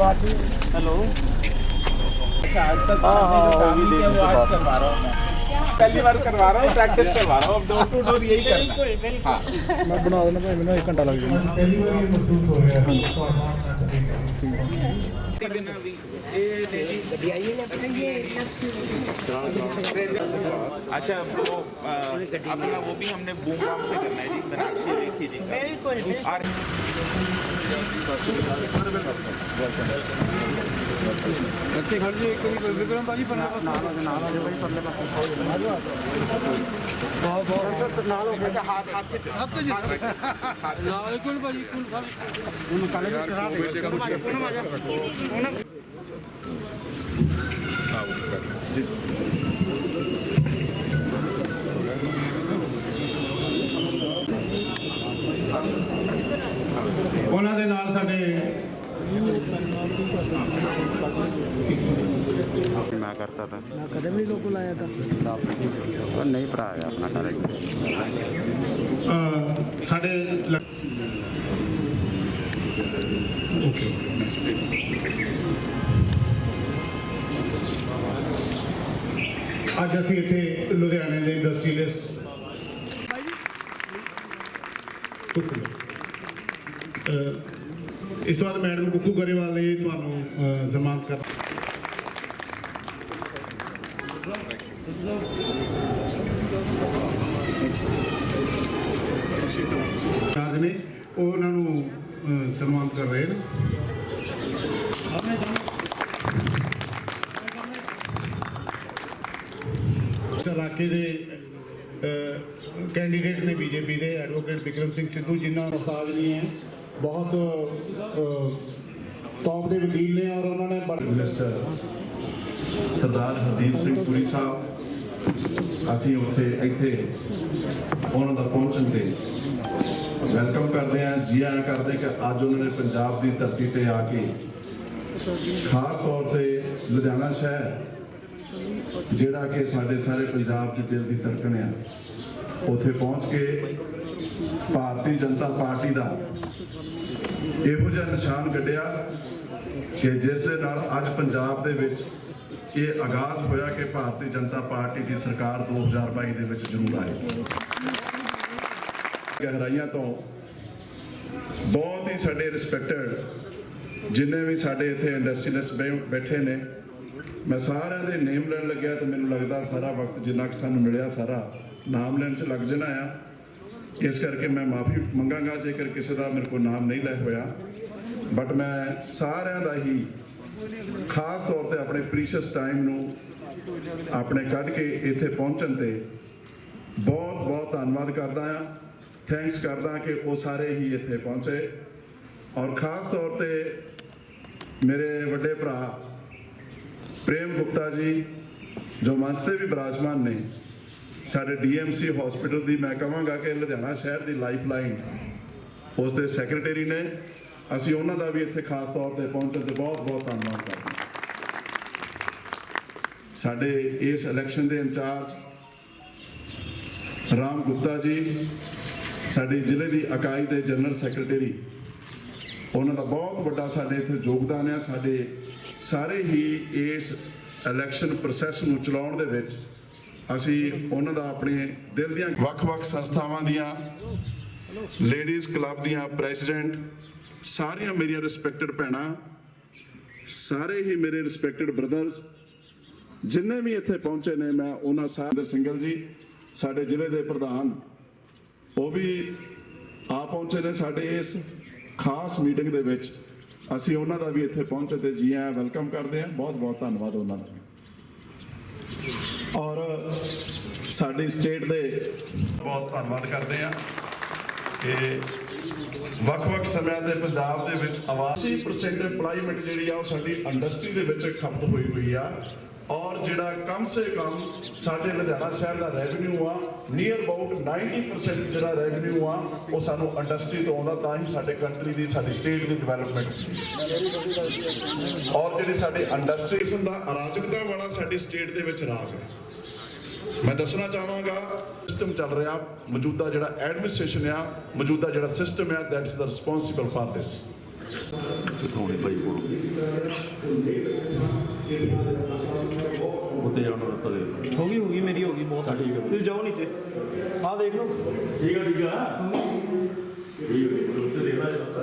Hello. अच्छा, आज तक जो काम नहीं किया वो आज करवा रहा हूँ मैं। पहली बार करवा रहा हूँ, प्रैक्टिस करवा रहा हूँ। अब डोर टू डोर यही करना है। हाँ, मैं बना देना भाई, मैंने 1 घंटा लग जाएगा। पहली बार ये महसूस हो रहा है। अच्छा वो अपना वो भी हमने बूम बॉम से करना है जी, मीनाक्षी देखी जी। बिल्कुल। बच्चे घर जी विक्रम भाजी पर अच्छा हाथ से बिल्कुल भाजी ਉਹਨਾਂ ਦੇ ਨਾਲ ਸਾਡੇ मैं करता था, कदम नहीं लोग लाया था। पर नहीं भरा है अपना डायरेक्ट। ਸਾਡੇ ਅੱਜ ਅਸੀਂ ਇੱਥੇ ਲੁਧਿਆਣੇ ਦੇ ਇੰਡਸਟਰੀਅਲਿਸਟ ਇਸ ਤੋਂ ਬਾਅਦ ਮੈਡਮ ਕੁੱਕੂ ਗਰੇਵਾਲ ਨੇ ਤੁਹਾਨੂੰ ਜ਼ਮਾਨਤ ਕਰ ਚਾਰਜ ਨੇ ਉਹ ਉਹਨਾਂ ਨੂੰ ਸਨਮਾਨਿਤ ਕਰ ਰਹੇ ਨੇ। ਇਲਾਕੇ ਦੇ कैंडिडेट ने बीजेपी के एडवोकेट विक्रम सिंह सिद्धू जिन्ना मुहताज नहीं है, बहुत टॉप के वकील ने और उन्होंने मिनिस्टर सरदार हरदीप सिंह पुरी साहब ਅਸੀਂ ਉੱਥੇ ਇੱਥੇ ਉਹਨਾਂ ਦਾ ਪਹੁੰਚਣ ਤੇ ਵੈਲਕਮ ਕਰਦੇ ਹਾਂ, ਜੀ ਆਇਆਂ ਕਰਦੇ ਕਿ ਅੱਜ ਉਹਨਾਂ ਨੇ ਪੰਜਾਬ ਦੀ ਧਰਤੀ ਤੇ ਆ ਕੇ ਖਾਸ ਤੌਰ ਤੇ ਲੁਧਿਆਣਾ ਸ਼ਹਿਰ ਜਿਹੜਾ ਕਿ ਸਾਡੇ ਸਾਰੇ ਪੰਜਾਬ ਦੇ ਦਿਲ ਦੀ ਧੜਕਣ ਆ, ਉੱਥੇ ਪਹੁੰਚ ਕੇ ਭਾਰਤੀ ਜਨਤਾ ਪਾਰਟੀ ਦਾ ਇਹੋ ਜਿਹਾ ਨਿਸ਼ਾਨ ਕੱਢਿਆ ਕਿ ਜਿਸ ਦੇ ਨਾਲ ਅੱਜ ਪੰਜਾਬ ਦੇ ਵਿੱਚ ਇਹ ਆਗਾਜ਼ ਹੋਇਆ ਕਿ ਭਾਰਤੀ ਜਨਤਾ ਪਾਰਟੀ ਦੀ ਸਰਕਾਰ 2022 ਦੇ ਵਿੱਚ ਜ਼ਰੂਰ ਆਏ। ਗਹਿਰਾਈਆਂ ਤੋਂ ਬਹੁਤ ਹੀ ਸਾਡੇ ਰਿਸਪੈਕਟਡ ਜਿੰਨੇ ਵੀ ਸਾਡੇ ਇੱਥੇ ਇੰਡਸਟਰੀਅਲਿਸਟ ਬੈਠੇ ਨੇ, ਮੈਂ ਸਾਰਿਆਂ ਦੇ ਨੇਮ ਲੈਣ ਲੱਗਿਆ ਤਾਂ ਮੈਨੂੰ ਲੱਗਦਾ ਸਾਰਾ ਵਕਤ ਜਿੰਨਾ ਕਿ ਸਾਨੂੰ ਮਿਲਿਆ ਸਾਰਾ ਨਾਮ ਲੈਣ 'ਚ ਲੱਗ ਜਾਣਾ ਆ। ਇਸ ਕਰਕੇ ਮੈਂ ਮਾਫੀ ਮੰਗਾਂਗਾ ਜੇਕਰ ਕਿਸੇ ਦਾ ਮੇਰੇ ਕੋਲ ਨਾਮ ਨਹੀਂ ਲੈ ਹੋਇਆ, ਬਟ ਮੈਂ ਸਾਰਿਆਂ ਦਾ ਹੀ ਖਾਸ ਤੌਰ ਤੇ ਆਪਣੇ ਪ੍ਰੀਸ਼ੀਅਸ ਟਾਈਮ ਨੂੰ ਆਪਣੇ ਕੱਢ ਕੇ ਇੱਥੇ ਪਹੁੰਚਣ ਤੇ ਬਹੁਤ ਬਹੁਤ ਧੰਨਵਾਦ ਕਰਦਾ ਆ, ਥੈਂਕਸ ਕਰਦਾ ਕਿ ਉਹ ਸਾਰੇ ਹੀ ਇੱਥੇ ਪਹੁੰਚੇ। ਔਰ ਖਾਸ ਤੌਰ ਤੇ ਮੇਰੇ ਵੱਡੇ ਭਰਾ ਪ੍ਰੇਮ ਗੁਪਤਾ ਜੀ ਜੋ ਮੰਚ ਤੇ ਵੀ ਬਿਰਾਜਮਾਨ ਨੇ, ਸਾਡੇ ਡੀਐਮਸੀ ਹਸਪੀਟਲ ਦੀ ਮੈਂ ਕਹਾਂਗਾ ਕਿ ਲੁਧਿਆਣਾ ਸ਼ਹਿਰ ਦੀ ਲਾਈਫ ਲਾਈਨ ਉਸ ਦੇ ਸੈਕਟਰੀ ਨੇ, ਅਸੀਂ ਉਹਨਾਂ ਦਾ ਵੀ ਇੱਥੇ ਖਾਸ ਤੌਰ ਤੇ ਪਹੁੰਚਣ ਤੇ ਬਹੁਤ ਬਹੁਤ ਧੰਨਵਾਦ ਕਰਦੇ ਹਾਂ। ਸਾਡੇ ਇਸ ਇਲੈਕਸ਼ਨ ਦੇ ਇੰਚਾਰਜ ਰਾਮ ਗੁਪਤਾ ਜੀ, ਸਾਡੇ ਜ਼ਿਲ੍ਹੇ ਦੀ ਇਕਾਈ ਦੇ ਜਨਰਲ ਸੈਕਟਰੀ, ਉਹਨਾਂ ਦਾ ਬਹੁਤ ਵੱਡਾ ਸਾਡੇ ਇੱਥੇ ਯੋਗਦਾਨ ਹੈ। ਸਾਡੇ ਸਾਰੇ ਹੀ ਇਸ ਇਲੈਕਸ਼ਨ ਪ੍ਰੋਸੈਸ ਨੂੰ ਚਲਾਉਣ ਦੇ ਵਿੱਚ ਅਸੀਂ ਉਹਨਾਂ ਦਾ ਆਪਣੇ ਦਿਲ ਦੀਆਂ ਵੱਖ-ਵੱਖ ਸੰਸਥਾਵਾਂ ਦੀਆਂ, ਲੇਡੀਜ਼ ਕਲੱਬ ਦੀਆਂ ਪ੍ਰੈਜ਼ੀਡੈਂਟ, ਸਾਰੀਆਂ ਮੇਰੀਆਂ ਰਿਸਪੈਕਟਡ ਭੈਣਾਂ, ਸਾਰੇ ਹੀ ਮੇਰੇ ਰਿਸਪੈਕਟਡ ਬ੍ਰਦਰਸ ਜਿੰਨੇ ਵੀ ਇੱਥੇ ਪਹੁੰਚੇ ਨੇ, ਮੈਂ ਉਹਨਾਂ ਸਾਰਿਆਂ ਸਿੰਘਲ ਜੀ ਸਾਡੇ ਜ਼ਿਲ੍ਹੇ ਦੇ ਪ੍ਰਧਾਨ, ਉਹ ਵੀ ਆ ਪਹੁੰਚੇ ਨੇ ਸਾਡੇ ਇਸ ਖਾਸ ਮੀਟਿੰਗ ਦੇ ਵਿੱਚ। ਅਸੀਂ ਉਹਨਾਂ ਦਾ ਵੀ ਇੱਥੇ ਪਹੁੰਚੇ ਤੇ ਜੀ ਆਇਆਂ ਵੈਲਕਮ ਕਰਦੇ ਹਾਂ। ਬਹੁਤ ਬਹੁਤ ਧੰਨਵਾਦ ਉਹਨਾਂ ਦਾ। ਔਰ ਸਾਡੀ ਸਟੇਟ ਦੇ ਬਹੁਤ ਧੰਨਵਾਦ ਕਰਦੇ ਹਾਂ ਕਿ ਵੱਖ-ਵੱਖ ਸਮਿਆਂ ਦੇ ਪੰਜਾਬ ਦੇ ਵਿੱਚ 80% EMPLOYMENT ਜਿਹੜੀ ਆ ਉਹ ਸਾਡੀ ਇੰਡਸਟਰੀ ਦੇ ਵਿੱਚ ਖਪਤ ਹੋਈ ਆ। ਔਰ ਜਿਹੜਾ ਕਮ ਸੇ ਕਮ ਸਾਡੇ ਲੁਧਿਆਣਾ ਸ਼ਹਿਰ ਦਾ ਰੈਵਨਿਊ ਆ, ਨੀਅਰ ਅਬਾਊਟ 90% ਜਿਹੜਾ ਰੈਵਨਿਊ ਆ ਉਹ ਸਾਨੂੰ ਇੰਡਸਟਰੀ ਤੋਂ ਆਉਂਦਾ, ਤਾਂ ਹੀ ਸਾਡੇ ਕੰਟਰੀ ਦੀ, ਸਾਡੀ ਸਟੇਟ ਦੀ ਡਿਵੈਲਪਮੈਂਟ। ਔਰ ਜਿਹੜੀ ਸਾਡੇ ਇੰਡਸਟਰੀਜ਼ਮ ਦਾ ਅਰਾਜਕਤਾ ਵਾਲਾ ਸਾਡੀ ਸਟੇਟ ਦੇ ਵਿੱਚ ਰਾਜ ਹੈ। ਮੈਂ ਦੱਸਣਾ ਚਾਹਾਂਗਾ ਸਿਸਟਮ ਚੱਲ ਰਿਹਾ ਮੌਜੂਦਾ, ਜਿਹੜਾ ਐਡਮਿਨਿਸਟ੍ਰੇਸ਼ਨ ਆ ਮੌਜੂਦਾ, ਜਿਹੜਾ ਸਿਸਟਮ ਆ, that is the responsible for ਦਿਸ। ਕਿੱਥੋਂ ਹੋਣੀ ਭਾਈ ਕੋਲ ਉੱਤੇ ਜਾਣ ਦਾ ਰਸਤਾ ਦੇ ਹੋ ਗਈ ਮੇਰੀ ਹੋ ਗਈ ਬਹੁਤ ਠੀਕ ਹੈ ਤੁਸੀਂ ਜਾਓ ਨੀਚੇ ਆਹ ਦੇਖ ਲਓ ਠੀਕ ਹੈ ਉੱਤੇ ਦੇਖਣਾ ਰਸਤਾ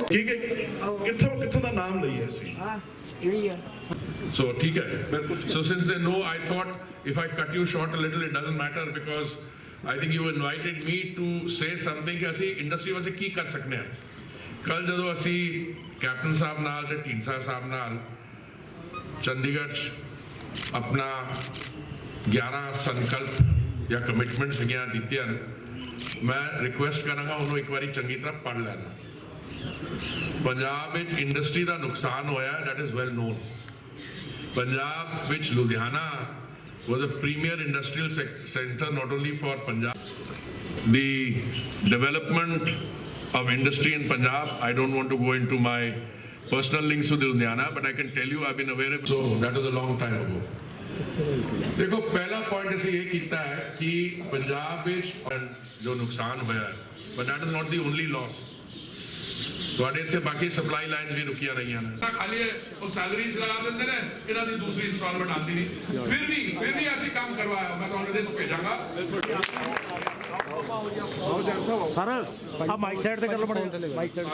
ਠੀਕ ਹੈ ਕਿੱਥੋਂ ਦਾ ਨਾਮ ਲਈਏ ਅਸੀਂ So, ठीक है. So since they know, I thought if I cut you short a little, it doesn't matter because I think you invited me to say something कि ਅਸੀਂ ਇੰਡਸਟਰੀ ਵਾਸਤੇ ਕੀ ਕਰ ਸਕਦੇ ਹਾਂ। ਕੱਲ ਜਦੋਂ ਅਸੀਂ ਕੈਪਟਨ ਸਾਹਿਬ ਨਾਲ ਤੇ ਢੀਂਡਸਾ ਸਾਹਿਬ ਨਾਲ ਚੰਡੀਗੜ੍ਹ 'ਚ ਆਪਣਾ 11 ਸੰਕਲਪ ਜਾਂ ਕਮਿਟਮੈਂਟ ਸੀਗੀਆਂ ਦਿੱਤੀਆਂ, ਮੈਂ ਰਿਕੁਐਸਟ ਕਰਾਂਗਾ ਉਹਨੂੰ ਇੱਕ ਵਾਰੀ ਚੰਗੀ ਤਰ੍ਹਾਂ ਪੜ੍ਹ ਲੈਣਾ। ਪੰਜਾਬ ਵਿੱਚ ਇੰਡਸਟਰੀ ਦਾ ਨੁਕਸਾਨ ਹੋਇਆ, that is well known. Punjab, which Ludhiana was a premier industrial center not only for Punjab, the development of industry in Punjab, I don't want to go into my personal links with Ludhiana, but I can tell you I've been aware of, so that was a long time ago. देखो पहला point ਅਸੀਂ ਇਹ ਕੀਤਾ ਹੈ ਕਿ ਪੰਜਾਬ ਵਿੱਚ ਜੋ ਨੁਕਸਾਨ ਹੋਇਆ ਹੈ, but that is not the only loss. ਤੁਹਾਡੇ ਇੱਥੇ ਬਾਕੀ ਸਪਲਾਈ ਲਾਈਨਸ ਵੀ ਰੁਕੀਆਂ ਰਹੀਆਂ ਨੇ, ਖਾਲੀ ਉਹ ਸੈਲਰੀਜ਼ ਲਗਾ ਦਿੰਦੇ ਨੇ, ਇਹਨਾਂ ਦੀ ਦੂਸਰੀ ਇੰਸਟਾਲਮੈਂਟ ਆਉਂਦੀ ਨਹੀਂ। ਫਿਰ ਵੀ ਅਸੀਂ ਕੰਮ ਕਰਵਾਇਆ, ਮੈਂ ਤੁਹਾਨੂੰ ਲਿਸਟ ਭੇਜਾਂਗਾ। ਸਰ ਆ ਮਾਈਕ ਸਾਈਡ ਤੇ ਕਰ ਲਓ, ਬੜੇ ਮਾਈਕ ਸਾਈਡ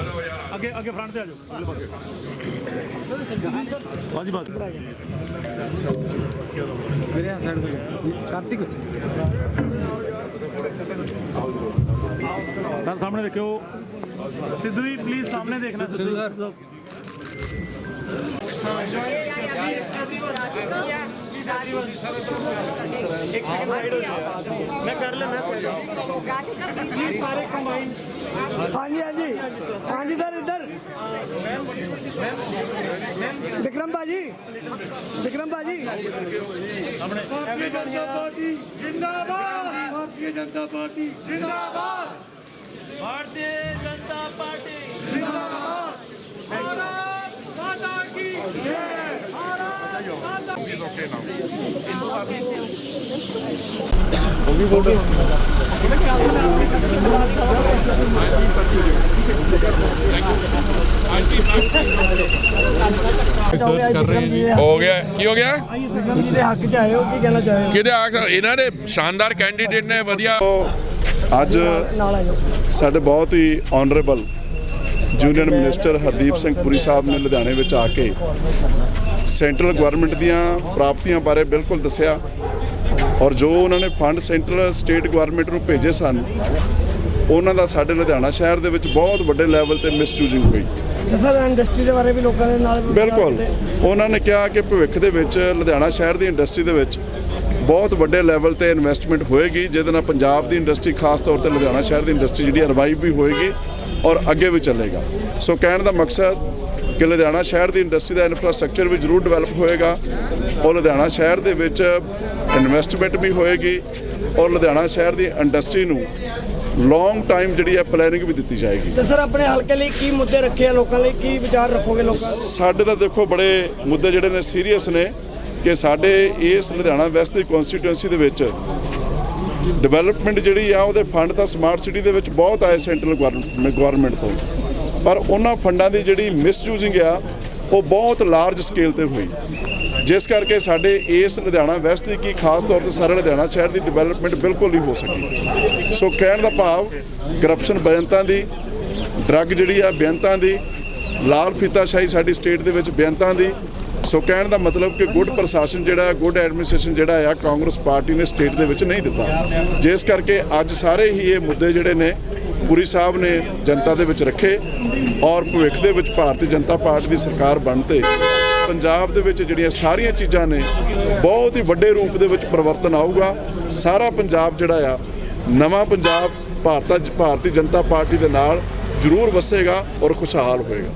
ਅੱਗੇ ਫਰੰਟ ਤੇ ਆ ਜਾਓ, ਅਗਲੇ ਪਾਸੇ। ਹਾਂਜੀ ਬਸ मेरे यहाँ साइड में कार्तिक सर सामने देखियो, सिद्धू जी प्लीज सामने देखना। एक सेकंड साइड हो जाए, मैं कर लेना सारे कंबाइन। हाँ जी सर, इधर विक्रम भाजी भारतीय जनता पार्टी जिंदाबाद, भारतीय जनता पार्टी जिंदाबाद, भारतीय जनता पार्टी जिंदाबाद, भारत माता की जय, भारत माता की ਸਰਚ ਕਰ ਰਹੇ ਜੀ। ਹੋ ਗਿਆ ਕੀ ਹੋ ਗਿਆ? ਜਿਹਦੇ ਹੱਕ ਚ ਆਏ ਹੋ, ਕੀ ਕਹਿਣਾ ਚਾਹੇ ਹੋ? ਕਿਹਦੇ ਹੱਕ? ਇਹਨਾਂ ਦੇ ਸ਼ਾਨਦਾਰ ਕੈਂਡੀਡੇਟ ਨੇ, ਵਧੀਆ। ਅੱਜ ਸਾਡੇ ਬਹੁਤ ਹੀ honourable union minister Hardeep Singh Puri Sahib ਨੇ ਲੁਧਿਆਣੇ ਵਿੱਚ ਆ ਕੇ ਸੈਂਟਰਲ ਗਵਰਨਮੈਂਟ ਦੀਆਂ ਪ੍ਰਾਪਤੀਆਂ ਬਾਰੇ ਬਿਲਕੁਲ ਦੱਸਿਆ, ਔਰ ਜੋ ਉਹਨਾਂ ਨੇ ਫੰਡ ਸੈਂਟਰਲ ਸਟੇਟ ਗਵਰਨਮੈਂਟ ਨੂੰ ਭੇਜੇ ਸਨ, ਉਹਨਾਂ ਦਾ ਸਾਡੇ ਲੁਧਿਆਣਾ ਸ਼ਹਿਰ ਦੇ ਵਿੱਚ ਬਹੁਤ ਵੱਡੇ ਲੈਵਲ ਤੇ ਮਿਸਯੂਜ਼ਿੰਗ ਹੋਈ। ਸਰ ਇੰਡਸਟਰੀ ਦੇ ਬਾਰੇ ਵੀ ਲੋਕਾਂ ਦੇ ਨਾਲ ਬਿਲਕੁਲ ਉਹਨਾਂ ਨੇ ਕਿਹਾ ਕਿ ਭਵਿੱਖ ਦੇ ਵਿੱਚ ਲੁਧਿਆਣਾ ਸ਼ਹਿਰ ਦੀ ਇੰਡਸਟਰੀ ਦੇ ਵਿੱਚ ਬਹੁਤ ਵੱਡੇ ਲੈਵਲ ਤੇ ਇਨਵੈਸਟਮੈਂਟ ਹੋਏਗੀ, ਜਿਹਦੇ ਨਾਲ ਪੰਜਾਬ ਦੀ ਇੰਡਸਟਰੀ, ਖਾਸ ਤੌਰ ਤੇ ਲੁਧਿਆਣਾ ਸ਼ਹਿਰ ਦੀ ਇੰਡਸਟਰੀ ਜਿਹੜੀ ਰਿਵਾਈਵ ਵੀ ਹੋਏਗੀ ਔਰ ਅੱਗੇ ਵੀ ਚੱਲੇਗਾ। ਸੋ ਕਹਿਣ ਦਾ ਮਕਸਦ ਕਿ ਲੁਧਿਆਣਾ ਸ਼ਹਿਰ ਦੀ ਇੰਡਸਟਰੀ ਦਾ ਇਨਫਰਾਸਟ੍ਰਕਚਰ ਵੀ ਜ਼ਰੂਰ ਡਿਵੈਲਪ ਹੋਏਗਾ, ਔਰ ਲੁਧਿਆਣਾ ਸ਼ਹਿਰ ਦੇ ਵਿੱਚ ਇਨਵੈਸਟਮੈਂਟ ਵੀ ਹੋਏਗੀ, ਔਰ ਲੁਧਿਆਣਾ ਸ਼ਹਿਰ ਦੀ ਇੰਡਸਟਰੀ ਨੂੰ ਲੌਂਗ ਟਾਈਮ ਜਿਹੜੀ ਹੈ ਪਲੈਨਿੰਗ ਵੀ ਦਿੱਤੀ ਜਾਏਗੀ। ਤੇ ਸਰ ਆਪਣੇ ਹਲਕੇ ਲਈ ਕੀ ਮੁੱਦੇ ਰੱਖੇ ਆ, ਲੋਕਾਂ ਲਈ ਕੀ ਵਿਚਾਰ ਰੱਖੋਗੇ? ਲੋਕਾਂ ਸਾਡੇ ਤਾਂ ਦੇਖੋ ਬੜੇ ਮੁੱਦੇ ਜਿਹੜੇ ਨੇ ਸੀਰੀਅਸ ਨੇ ਕਿ ਸਾਡੇ ਇਸ ਲੁਧਿਆਣਾ ਵੈਸਟ ਦੀ ਕਨਸਟੀਟੂਐਂਸੀ ਦੇ ਵਿੱਚ ਡਿਵੈਲਪਮੈਂਟ ਜਿਹੜੀ ਆ ਉਹਦੇ ਫੰਡ ਤਾਂ ਸਮਾਰਟ ਸਿਟੀ ਦੇ ਵਿੱਚ ਬਹੁਤ ਆਏ ਸੈਂਟਰਲ ਗਵਰਨਮੈਂਟ ਤੋਂ, ਪਰ ਉਹਨਾਂ ਫੰਡਾਂ ਦੀ ਜਿਹੜੀ ਮਿਸਯੂਜ਼ਿੰਗ ਆ ਉਹ ਬਹੁਤ ਲਾਰਜ ਸਕੇਲ ਤੇ ਹੋਈ, ਜਿਸ ਕਰਕੇ ਸਾਡੇ ਇਸ ਲੁਧਿਆਣਾ ਵੈਸਟ ਦੀ ਕੀ ਖਾਸ ਤੌਰ ਤੇ ਸਾਰੇ ਲੁਧਿਆਣਾ ਸ਼ਹਿਰ ਦੀ ਡਿਵੈਲਪਮੈਂਟ ਬਿਲਕੁਲ ਨਹੀਂ ਹੋ ਸਕੀ। ਸੋ ਕਹਿਣ ਦਾ ਭਾਵ ਕਰਪਸ਼ਨ ਬੇਅੰਤਾਂ ਦੀ, ਡਰੱਗ ਜਿਹੜੀ ਆ ਬੇਅੰਤਾਂ ਦੀ, ਲਾਲ ਫੀਤਾਸ਼ਾਹੀ ਸਾਡੀ ਸਟੇਟ ਦੇ ਵਿੱਚ ਬੇਅੰਤਾਂ ਦੀ। ਸੋ ਕਹਿਣ ਦਾ ਮਤਲਬ ਕਿ ਗੁੱਡ ਪ੍ਰਸ਼ਾਸਨ ਜਿਹੜਾ, ਗੁੱਡ ਐਡਮਿਨਿਸਟ੍ਰੇਸ਼ਨ ਜਿਹੜਾ ਆ ਕਾਂਗਰਸ ਪਾਰਟੀ ਨੇ ਸਟੇਟ ਦੇ ਵਿੱਚ ਨਹੀਂ ਦਿੱਤਾ, ਜਿਸ ਕਰਕੇ ਅੱਜ ਸਾਰੇ ਹੀ ਇਹ ਮੁੱਦੇ ਜਿਹੜੇ ਨੇ ਪੁਰੀ ਸਾਹਿਬ ਨੇ ਜਨਤਾ ਦੇ ਵਿੱਚ ਰੱਖੇ, ਔਰ ਭਵਿੱਖ ਦੇ ਵਿੱਚ ਭਾਰਤੀ ਜਨਤਾ ਪਾਰਟੀ ਦੀ ਸਰਕਾਰ ਬਣ ਤੇ ਪੰਜਾਬ ਦੇ ਵਿੱਚ ਜਿਹੜੀਆਂ ਸਾਰੀਆਂ ਚੀਜ਼ਾਂ ਨੇ ਬਹੁਤ ਹੀ ਵੱਡੇ ਰੂਪ ਦੇ ਵਿੱਚ ਪਰਿਵਰਤਨ ਆਊਗਾ। ਸਾਰਾ ਪੰਜਾਬ ਜਿਹੜਾ ਆ ਨਵਾਂ ਪੰਜਾਬ ਭਾਰਤੀ ਜਨਤਾ ਪਾਰਟੀ ਦੇ ਨਾਲ ਜ਼ਰੂਰ ਵਸੇਗਾ ਔਰ ਖੁਸ਼ਹਾਲ ਹੋਏਗਾ।